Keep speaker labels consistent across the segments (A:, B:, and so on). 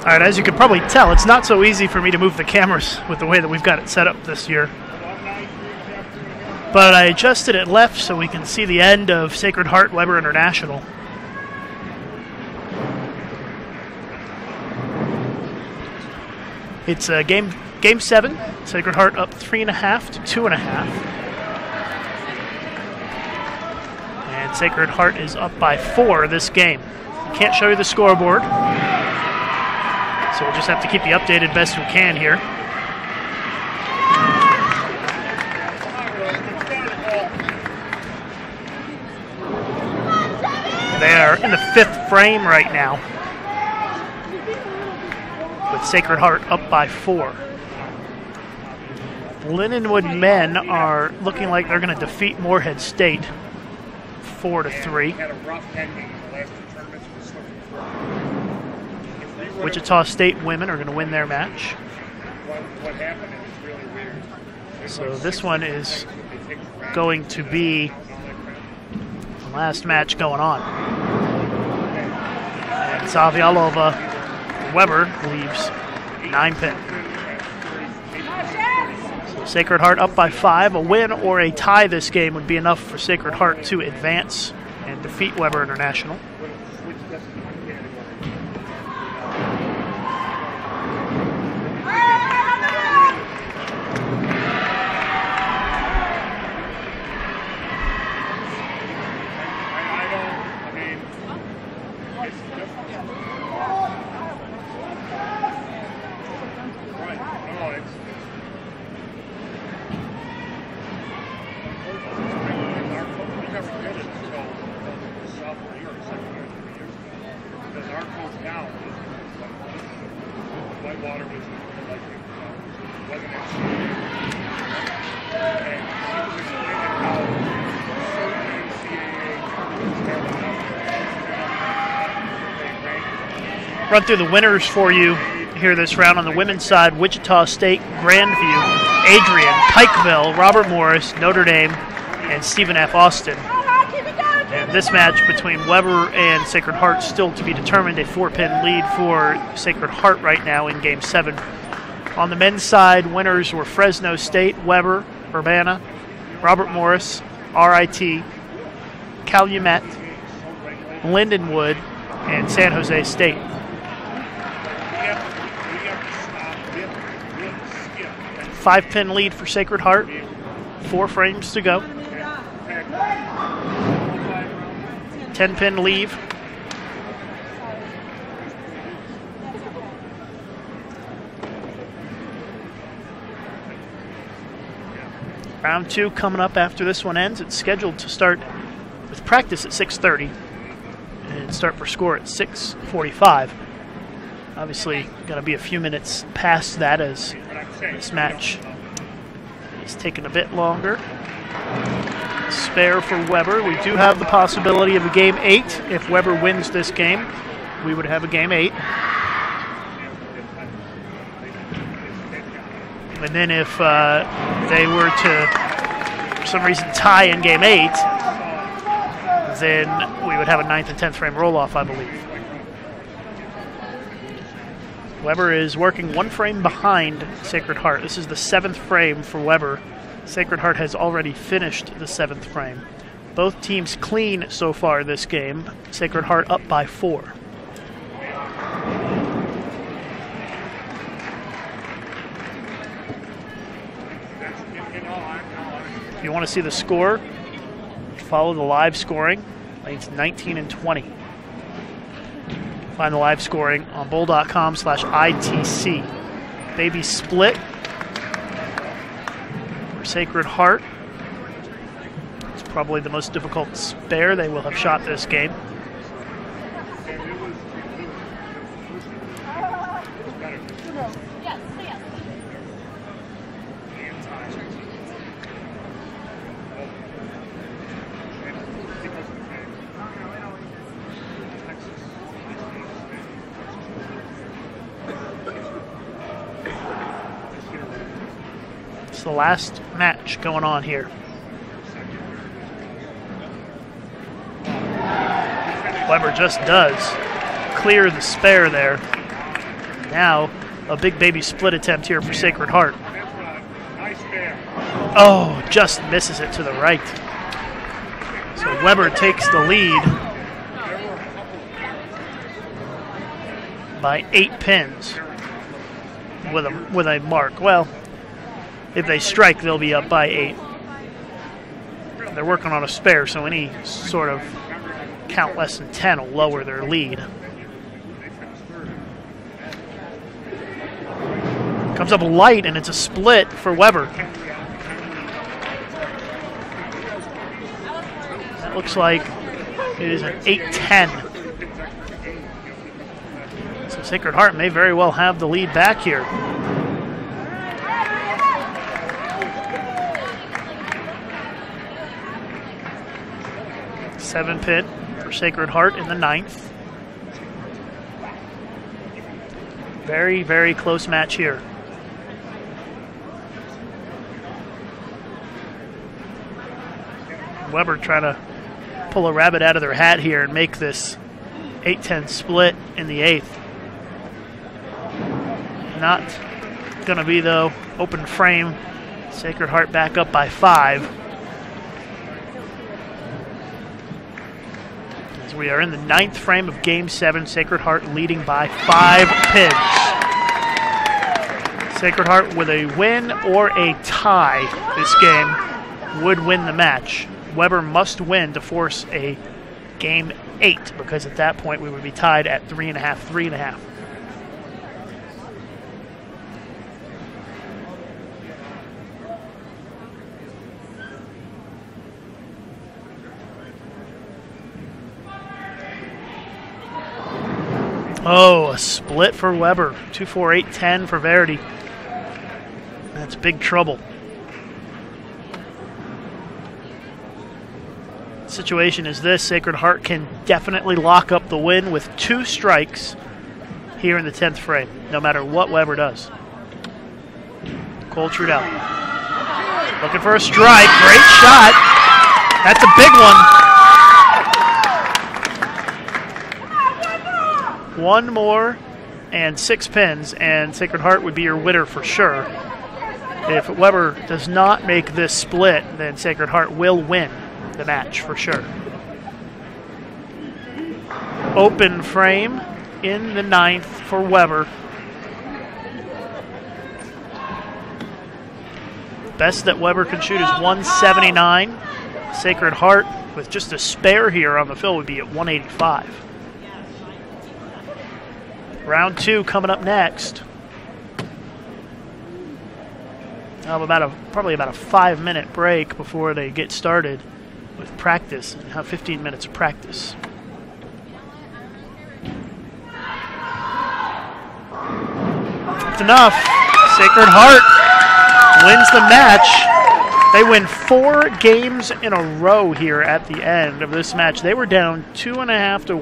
A: All right, as you can probably tell, it's not so easy for me to move the cameras with the way that we've got it set up this year. But I adjusted it left so we can see the end of Sacred Heart Weber International. It's game 7. Sacred Heart up 3.5 to 2.5. And Sacred Heart is up by 4 this game. Can't show you the scoreboard, so we'll just have to keep you updated best we can here. They are in the 5th frame right now, with Sacred Heart up by 4. Lindenwood men are looking like they're going to defeat Moorhead State 4-3. Wichita State women are going to win their match. So this one is going to be the last match going on. And Zavialova Weber leaves 9-pin. So Sacred Heart up by 5. A win or a tie this game would be enough for Sacred Heart to advance and defeat Weber International. Run through the winners for you here this round. On the women's side, Wichita State, Grandview, Adrian, Pikeville, Robert Morris, Notre Dame, and Stephen F. Austin. And this match between Weber and Sacred Heart still to be determined. A 4-pin lead for Sacred Heart right now in Game 7. On the men's side, winners were Fresno State, Weber, Urbana, Robert Morris, RIT, Calumet, Lindenwood, and San Jose State. 5-pin lead for Sacred Heart. 4 frames to go. 10-pin leave. Round 2 coming up after this one ends. It's scheduled to start with practice at 6:30 and start for score at 6:45. Obviously, going to be a few minutes past that as this match is taking a bit longer. Spare for Weber. We do have the possibility of a Game 8. If Weber wins this game, we would have a Game 8. And then if they were to, for some reason, tie in Game 8, then we would have a 9th and 10th frame roll-off, I believe. Weber is working 1 frame behind Sacred Heart. This is the 7th frame for Weber. Sacred Heart has already finished the 7th frame. Both teams clean so far this game. Sacred Heart up by 4. If you want to see the score, follow the live scoring. It's 19 and 20. Find the live scoring on bowl.com/ITC. Baby split for Sacred Heart. It's probably the most difficult spare they will have shot this game. The last match going on here. Weber just does clear the spare there. Now, a big baby split attempt here for Sacred Heart. Oh, just misses it to the right. So Weber takes the lead by 8 pins with a mark. Well, if they strike, they'll be up by 8. They're working on a spare, so any sort of count less than 10 will lower their lead. Comes up light, and it's a split for Weber. That looks like it is an 8-10. So Sacred Heart may very well have the lead back here. Seven pin for Sacred Heart in the 9th. Very, very close match here. Weber trying to pull a rabbit out of their hat here and make this 8-10 split in the 8th. Not going to be, though. Open frame. Sacred Heart back up by 5. As we are in the 9th frame of Game 7, Sacred Heart leading by 5 pins. Sacred Heart with a win or a tie this game would win the match. Weber must win to force a Game 8, because at that point we would be tied at 3.5, 3.5. Oh, a split for Weber. 2-4, 8-10 for Verity. That's big trouble. Situation is this: Sacred Heart can definitely lock up the win with 2 strikes here in the 10th frame, no matter what Weber does. Cole Trudell looking for a strike. Great shot. That's a big one. One more and 6 pins, and Sacred Heart would be your winner for sure. If Weber does not make this split, then Sacred Heart will win the match for sure. Open frame in the 9th for Weber. Best that Weber can shoot is 179. Sacred Heart, with just a spare here on the fill, would be at 185. Round 2 coming up next. Probably about a 5-minute break before they get started with practice, and have 15 minutes of practice. That's enough. Sacred Heart wins the match. They win 4 games in a row here at the end of this match. They were down 2.5 to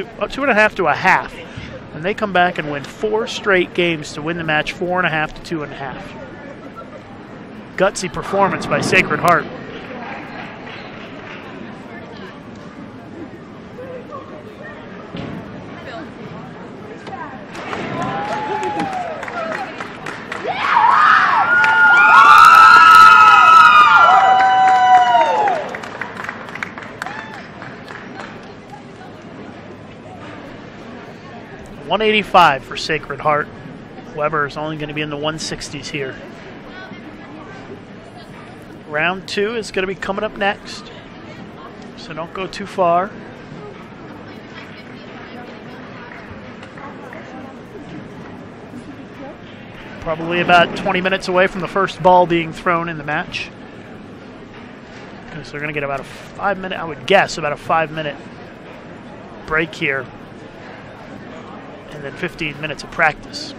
A: 2.5 to a half, and they come back and win 4 straight games to win the match 4.5 to 2.5. Gutsy performance by Sacred Heart. $185 for Sacred Heart. Weber is only going to be in the 160s here. Round 2 is going to be coming up next, so don't go too far. Probably about 20 minutes away from the first ball being thrown in the match. So they're going to get about a 5-minute, I would guess, about a 5-minute break here. And then 15 minutes of practice.